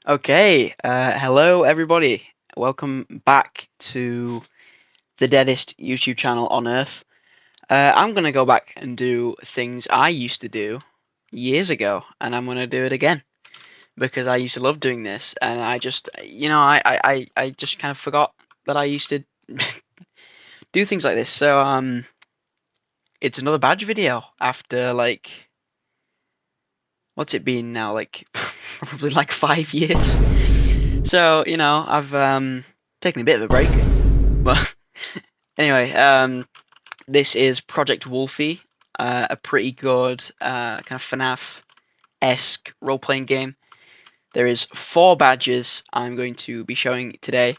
Okay, hello everybody. Welcome back to the deadest YouTube channel on earth. I'm gonna go back and do things I used to do years ago, and I'm gonna do it again because I used to love doing this, and I just, I just kind of forgot that I used to do things like this. So it's another badge video after what's it been now? Probably like 5 years. So I've taken a bit of a break, but anyway, this is Project Wolfie, a pretty good kind of FNAF-esque role-playing game. There is 4 badges I'm going to be showing today,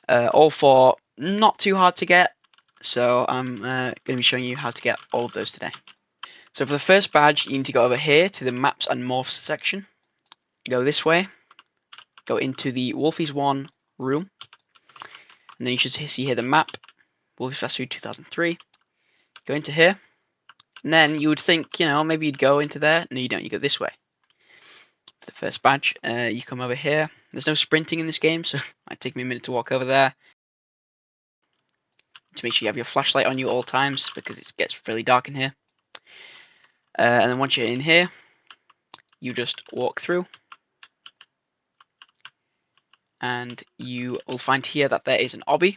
all 4 not too hard to get, so I'm going to be showing you how to get all of those today. So for the first badge, you need to go over here to the Maps and Morphs section, go this way, go into the Wolfies 1 room, and then you should see here the map, Wolfies Fast Food 2003. Go into here, and then you would think, maybe you'd go into there. No, you don't. You go this way. For the first badge, you come over here. There's no sprinting in this game, so it might take me a minute to walk over there. To make sure you have your flashlight on you at all times, because it gets really dark in here. And then once you're in here, you just walk through. And you will find here that there is an obby.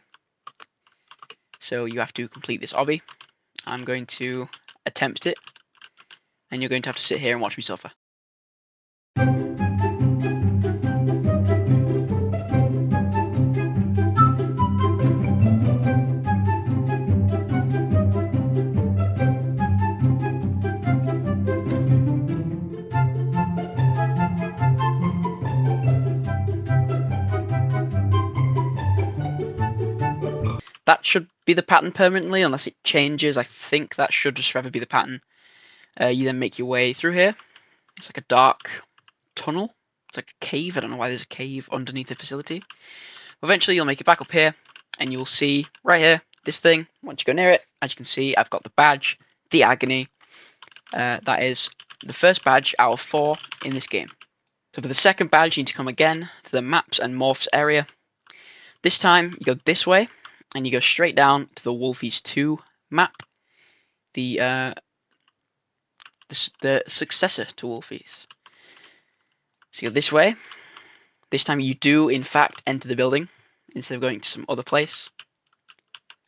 So you have to complete this obby. I'm going to attempt it, and you're going to have to sit here and watch me suffer. That should be the pattern permanently, unless it changes. I think that should just forever be the pattern. You then make your way through here. It's like a dark tunnel. It's like a cave. I don't know why there's a cave underneath the facility. Eventually, you'll make it back up here, and you'll see right here this thing. Once you go near it, as you can see, I've got the badge, the Agony. That is the first badge out of 4 in this game. So for the second badge, you need to come again to the Maps and Morphs area. This time, you go this way, and you go straight down to the Wolfies 2 map, the successor to Wolfies. So you go this way. This time you do, in fact, enter the building instead of going to some other place.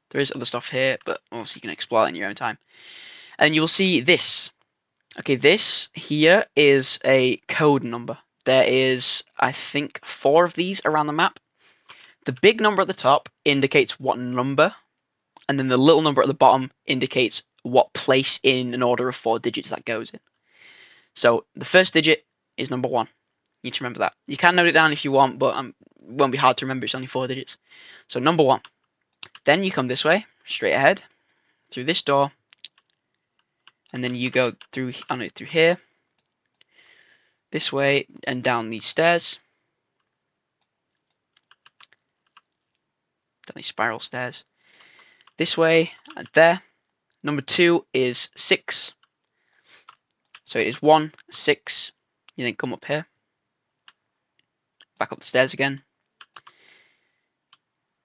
There is other stuff here, but obviously you can explore it in your own time. And you will see this. Okay, this here is a code number. There is, I think, 4 of these around the map. The big number at the top indicates what number, and then the little number at the bottom indicates what place in an order of 4 digits that goes in. So the first digit is number 1. You need to remember that. You can note it down if you want, but it won't be hard to remember. It's only 4 digits. So number 1. Then you come this way, straight ahead, through this door, and then you go through here, this way, and down these stairs. Down these spiral stairs. This way, and there. Number 2 is 6. So it is 1, 6. You then come up here. Back up the stairs again.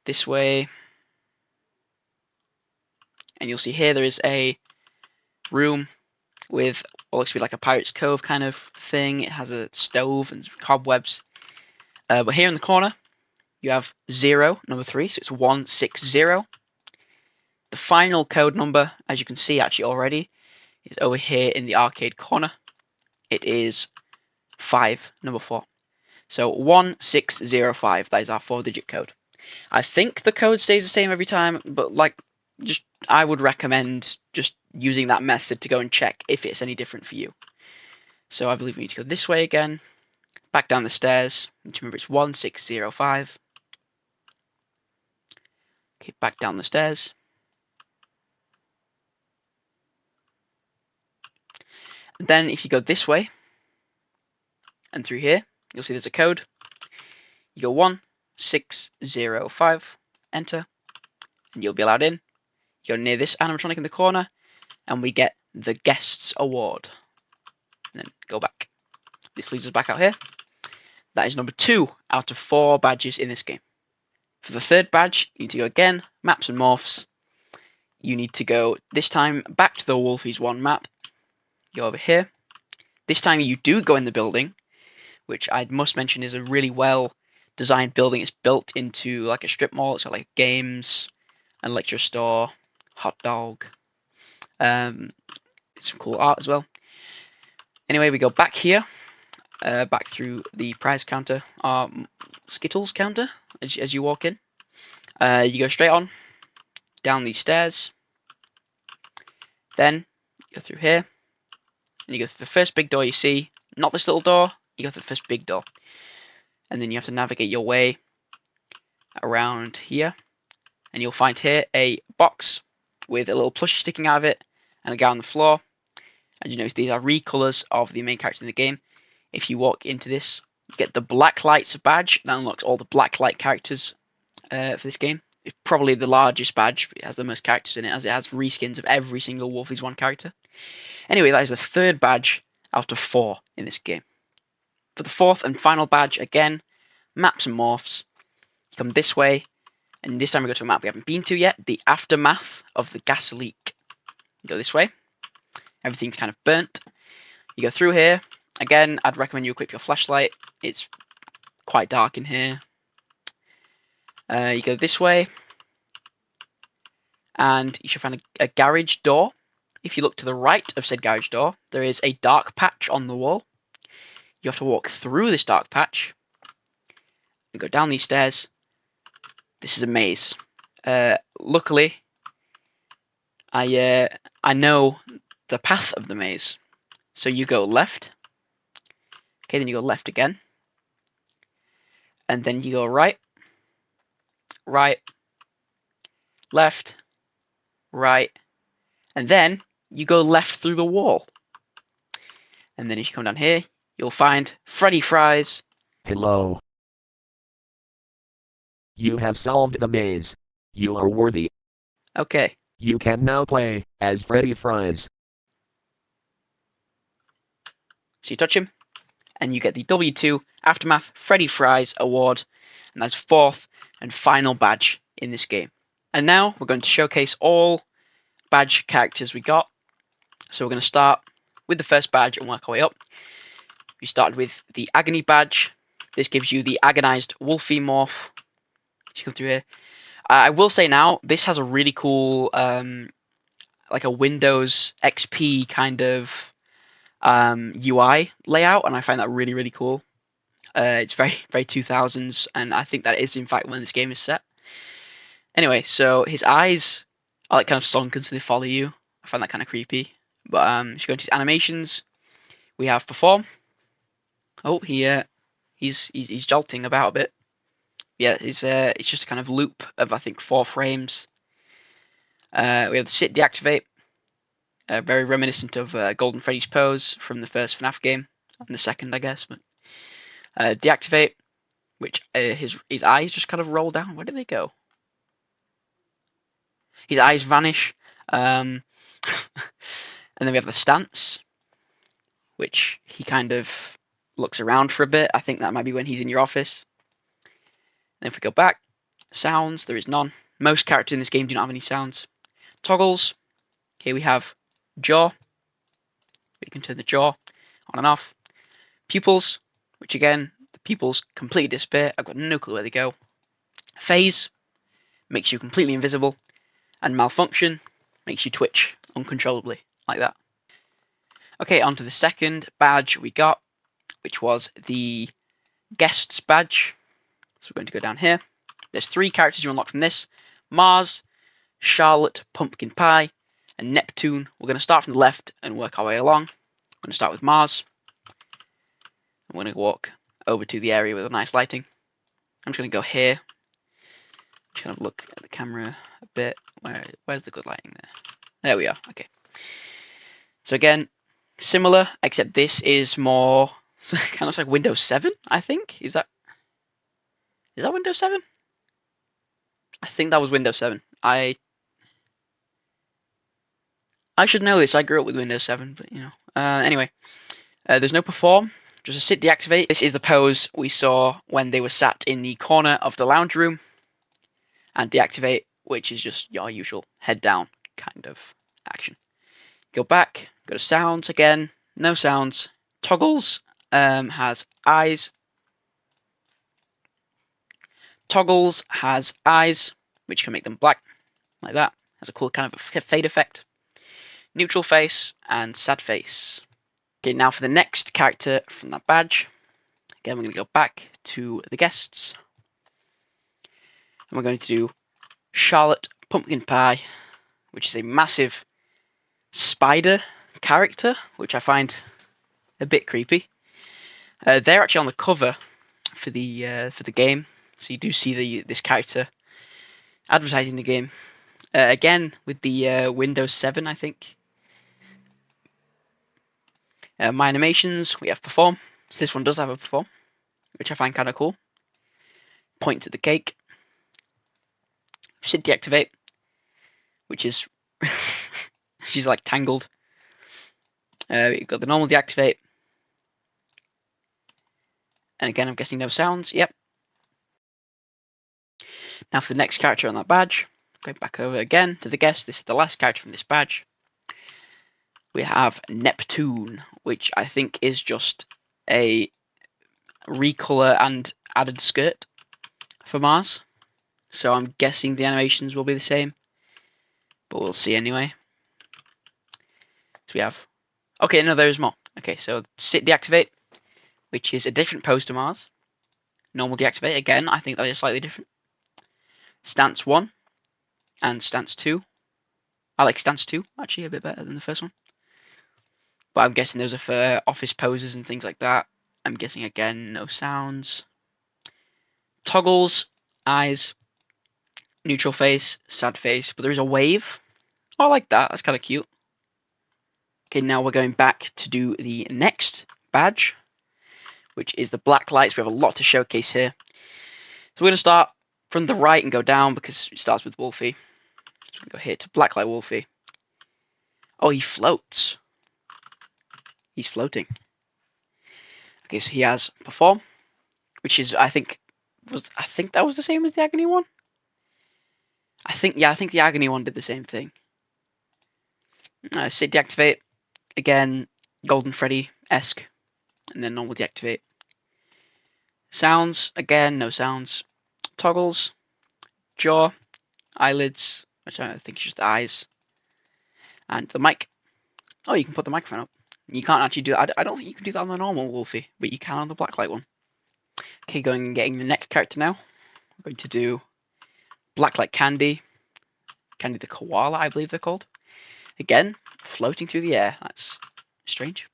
This way. And you'll see here there is a room with what looks to be like a Pirate's Cove kind of thing. It has a stove and cobwebs. But here in the corner, you have 0, number 3, so it's 160. The final code number, as you can see actually already, is over here in the arcade corner. It is 5, number 4. So 1605, that is our 4-digit code. I think the code stays the same every time, but I would recommend just using that method to go and check if it's any different for you. So I believe we need to go this way again, back down the stairs. Need to remember it's 1605. Okay, back down the stairs. Then if you go this way and through here, you'll see there's a code. You go 1605, enter, and you'll be allowed in. You go near this animatronic in the corner, and we get the Guests Award. And then go back. This leads us back out here. That is number 2 out of 4 badges in this game. For the third badge, you need to go again, maps and morphs. You need to go, this time, back to the Wolfies 1 map. Go over here. This time you do go in the building, which I must mention is a really well designed building. It's built into like a strip mall. It's got like games, and lecture store, hot dog. Some cool art as well. Anyway, we go back here, back through the prize counter, Skittles counter, as you walk in. You go straight on, down these stairs. Then you go through here, and you go through the first big door you see. Not this little door. You go through the first big door, and then you have to navigate your way around here, and you'll find here a box with a little plushie sticking out of it, and a guy on the floor. As you notice, these are recolors of the main character in the game. If you walk into this, you get the Blacklights Badge. That unlocks all the Blacklight characters for this game. It's probably the largest badge, but it has the most characters in it, as it has reskins of every single Wolfies 1 character. Anyway, that is the third badge out of 4 in this game. For the fourth and final badge, again, maps and morphs. You come this way, and this time we go to a map we haven't been to yet, the aftermath of the gas leak. You go this way. Everything's kind of burnt. You go through here. Again, I'd recommend you equip your flashlight. It's quite dark in here. You go this way, and you should find a garage door. If you look to the right of said garage door, there is a dark patch on the wall. You have to walk through this dark patch and go down these stairs. This is a maze. Luckily, I know the path of the maze. So you go left. Okay, then you go left again. And then you go right, left, right, and then you go left through the wall. And then if you come down here, you'll find Freddy Fries. Hello. You have solved the maze. You are worthy. Okay. You can now play as Freddy Fries. So you touch him, and you get the W2 Aftermath Freddy Fries Award, and that's 4th and final badge in this game. And now we're going to showcase all badge characters we got. So we're going to start with the first badge and work our way up. We started with the Agony Badge. This gives you the Agonized Wolfie morph. You come through here. I will say now, this has a really cool, like a Windows XP kind of UI layout, and I find that really, really cool. It's very, very 2000s, and I think that is in fact when this game is set. Anyway, so his eyes are like kind of sunken, so they follow you. I find that kind of creepy. But if you go into his animations, we have perform. Oh, he's jolting about a bit. Yeah, it's just a kind of loop of I think 4 frames. We have the sit deactivate, very reminiscent of Golden Freddy's pose from the first FNAF game, and the second I guess. But deactivate, which his eyes just kind of roll down. Where did they go? His eyes vanish. And then we have the stance, which he kind of looks around for a bit. I think that might be when he's in your office. And if we go back, sounds, there is none. Most characters in this game do not have any sounds. Toggles, here we have jaw. We can turn the jaw on and off. Pupils, which again, the pupils completely disappear. I've got no clue where they go. Phase, makes you completely invisible. And malfunction, makes you twitch uncontrollably, like that. Okay, on to the second badge we got, which was the Guests Badge. So we're going to go down here. There's 3 characters you unlock from this. Mars, Charlotte Pumpkin Pie, and Neptune. We're going to start from the left and work our way along. We're going to start with Mars. I'm going to walk over to the area with a nice lighting. I'm just going to go here. Just kind of look at the camera a bit. Where's the good lighting there? There we are. Okay. So again, similar, except this is more kind of looks like Windows 7, I think. Is that Windows 7? I think that was Windows 7. I should know this. I grew up with Windows 7, but you know. Anyway, there's no perform. just a sit deactivate. This is the pose we saw when they were sat in the corner of the lounge room. And deactivate, which is just your usual head down kind of action. Go back, go to sounds again, no sounds. Toggles has eyes. Toggles has eyes, which can make them black, like that. Has a cool kind of fade effect. Neutral face and sad face. Okay, now for the next character from that badge. Again, we're going to go back to the guests. And we're going to do Charlotte Pumpkin Pie, which is a massive spider character, which I find a bit creepy. They're actually on the cover for the game, so you do see this character advertising the game. Again with the Windows 7, I think. My animations, we have perform. So this one does have a perform, which I find kind of cool. Point to the cake. Sit deactivate, which is she's like tangled. You've got the normal deactivate. And again, I'm guessing no sounds. Yep. Now for the next character on that badge, going back over again to the guest. This is the last character from this badge. We have Neptune, which I think is just a recolor and added skirt for Mars. So I'm guessing the animations will be the same, but we'll see anyway. So we have, okay, no, there's more. Okay, so sit deactivate, which is a different pose to Mars. Normal deactivate, again, I think that is slightly different. Stance 1 and stance 2. I like stance 2, actually, a bit better than the first one. But I'm guessing those are for office poses and things like that. I'm guessing, again, no sounds. Toggles, eyes, neutral face, sad face, but there is a wave. Oh, I like that, that's kind of cute. Okay, now we're going back to do the next badge, which is the Blacklights. We have a lot to showcase here. So we're going to start from the right and go down because it starts with Wolfie. So we're going to go here to Blacklight Wolfie. Oh, he floats. He's floating. Okay, so he has perform, which is I think that was the same as the Agony one. I think the Agony one did the same thing. Sit deactivate, again Golden Freddy-esque, and then normal deactivate. Sounds, again no sounds. Toggles, jaw, eyelids, which I think is just the eyes, and the mic. Oh, you can put the microphone up. You can't actually do it. I don't think you can do that on the normal Wolfie, but you can on the Blacklight one. Okay, going and getting the next character now. We're going to do Blacklight Candy. Candy the koala, I believe they're called. Again, floating through the air. That's strange.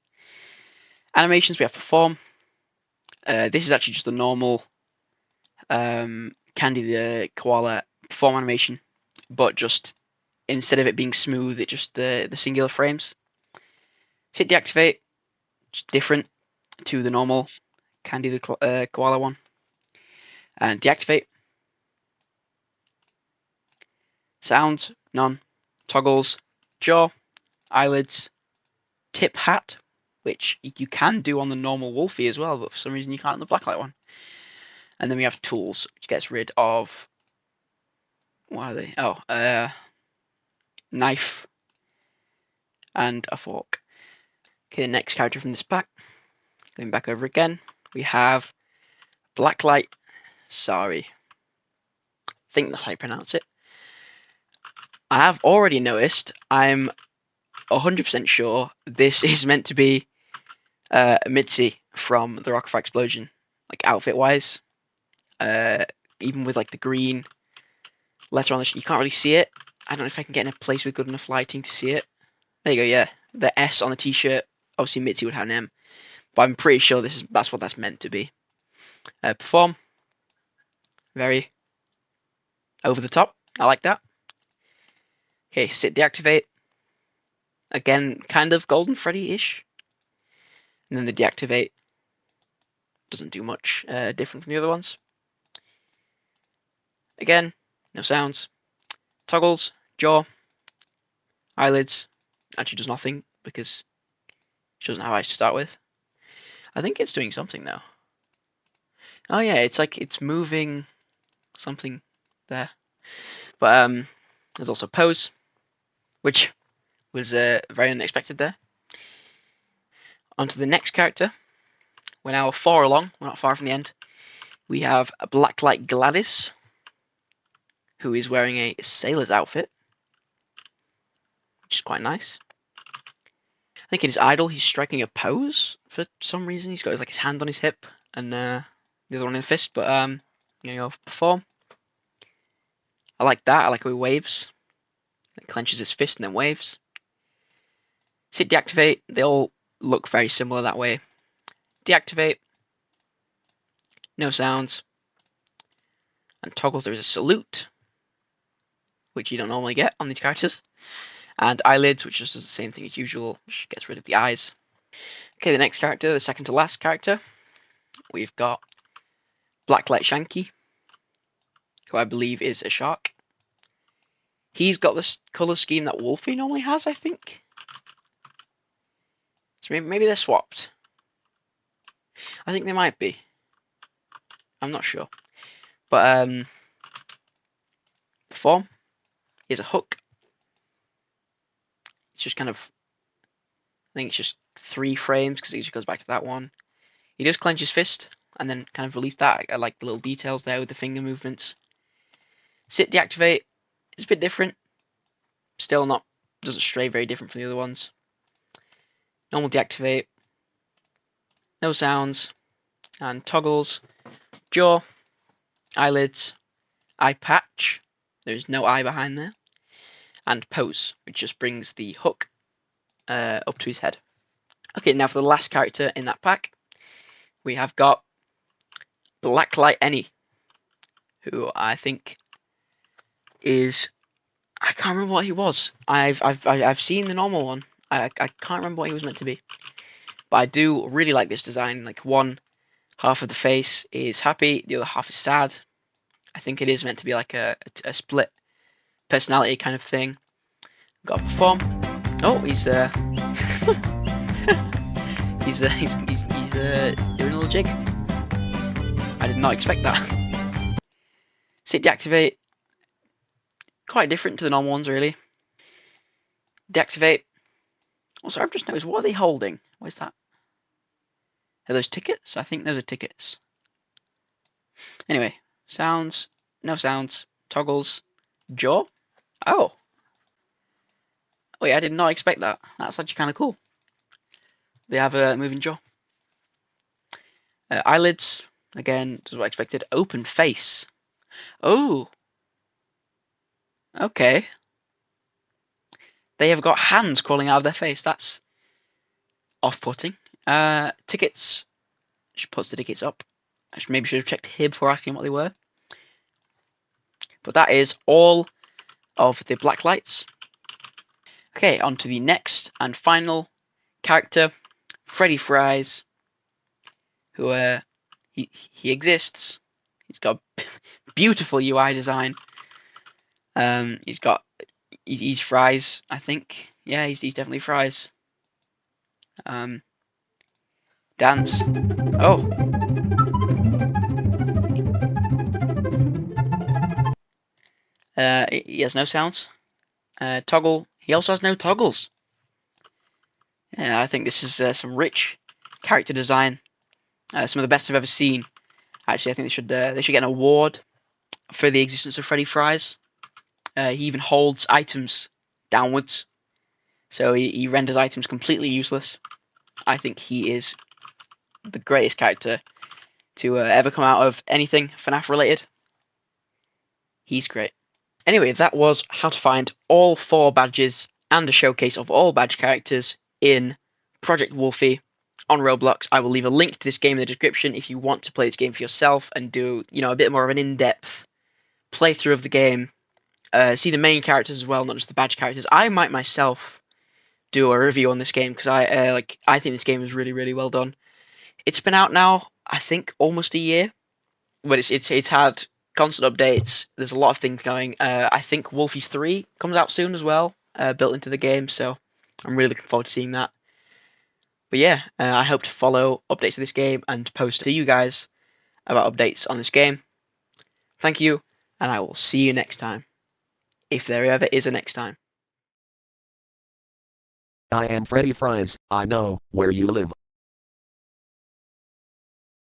Animations, we have perform. This is actually just the normal Candy the koala perform animation, but just instead of it being smooth, it's just the singular frames. Sit deactivate, different to the normal Candy the koala one. And deactivate. Sounds, none. Toggles, jaw, eyelids, tip hat, which you can do on the normal Wolfie as well, but for some reason you can't on the Blacklight one. And then we have tools, which gets rid of, what are they? Oh, knife and a fork. Okay, the next character from this pack, going back over again, we have Blacklight Sorry. I think that's how you pronounce it. I have already noticed, I'm 100% sure this is meant to be Mitzi from the Rocket Fire Explosion, like outfit wise. Even with like the green letter on the you can't really see it. I don't know if I can get in a place with good enough lighting to see it. There you go, yeah. The S on the t-shirt, obviously Mitzi would have an M, but I'm pretty sure that's what that's meant to be. Perform, very over the top. I like that. Okay, sit deactivate. Again, kind of Golden Freddy-ish. And then the deactivate doesn't do much different from the other ones. Again, no sounds. Toggles, jaw, eyelids. Actually does nothing because she doesn't have eyes to start with. I think it's doing something now. Oh yeah, it's like it's moving something there. But there's also pose, which was very unexpected there. On to the next character. We're now far along. We're not far from the end. We have a Blacklight Gladys, who is wearing a sailor's outfit, which is quite nice. I think in his idol, he's striking a pose for some reason. He's got his hand on his hip and the other one in the fist. But perform. I like that. I like how he waves. It clenches his fist and then waves. Sit deactivate. They all look very similar that way. Deactivate. No sounds. And toggles. There is a salute, which you don't normally get on these characters. And eyelids, which just does the same thing as usual, which gets rid of the eyes. Okay, the next character, the second to last character, we've got Blacklight Shanky, who I believe is a shark. He's got this colour scheme that Wolfie normally has, I think. So maybe they're swapped. I think they might be. I'm not sure. But perform is a hook. It's just kind of, I think it's just 3 frames because it just goes back to that one. He does clench his fist and then kind of release that. I like the little details there with the finger movements. Sit deactivate is a bit different. Still not, doesn't stray very different from the other ones. Normal deactivate. No sounds. And toggles. Jaw. Eyelids. Eye patch. There's no eye behind there. And pose, which just brings the hook up to his head. Okay, now for the last character in that pack, we have got Blacklight Any, who I think is, I can't remember what he was. I've seen the normal one. I can't remember what he was meant to be, but I do really like this design. Like, one half of the face is happy, the other half is sad. I think it is meant to be like a split personality kind of thing. Got to perform. Oh, he's he's doing a little jig. I did not expect that. Sit deactivate. Quite different to the normal ones, really. Deactivate. Also, I've just noticed, what are they holding? What is that? Are those tickets? I think those are tickets. Anyway, sounds. No sounds. Toggles. Jaw. Oh. Oh yeah, I did not expect that. That's actually kind of cool. They have a moving jaw. Eyelids. Again, that's what I expected. Open face. Oh. Okay. They have got hands crawling out of their face. That's off-putting. Tickets. She puts the tickets up. I maybe should have checked here before asking what they were. But that is all of the black lights. Okay, on to the next and final character, Freddy Fries, who he exists. He's got beautiful UI design. He's Fries, I think. Yeah, he's definitely Fries. Dance. Oh. He has no sounds. Toggle. He also has no toggles. Yeah, I think this is some rich character design. Some of the best I've ever seen. Actually, I think they should get an award for the existence of Freddy Fries. He even holds items downwards, so he renders items completely useless. I think he is the greatest character to ever come out of anything FNAF related. He's great. Anyway, that was how to find all 4 badges and a showcase of all badge characters in Project Wolfie on Roblox. I will leave a link to this game in the description if you want to play this game for yourself and do, a bit more of an in-depth playthrough of the game. See the main characters as well, not just the badge characters. I might myself do a review on this game because I think this game is really, really well done. It's been out now, I think, almost a year, but it's had constant updates. There's a lot of things going. I think Wolfie's 3 comes out soon as well, built into the game, so I'm really looking forward to seeing that. But But yeah, I hope to follow updates of this game and post to you guys about updates on this game. Thank you, and I will see you next time, if there ever is a next time. I am Freddy Fries. I know where you live.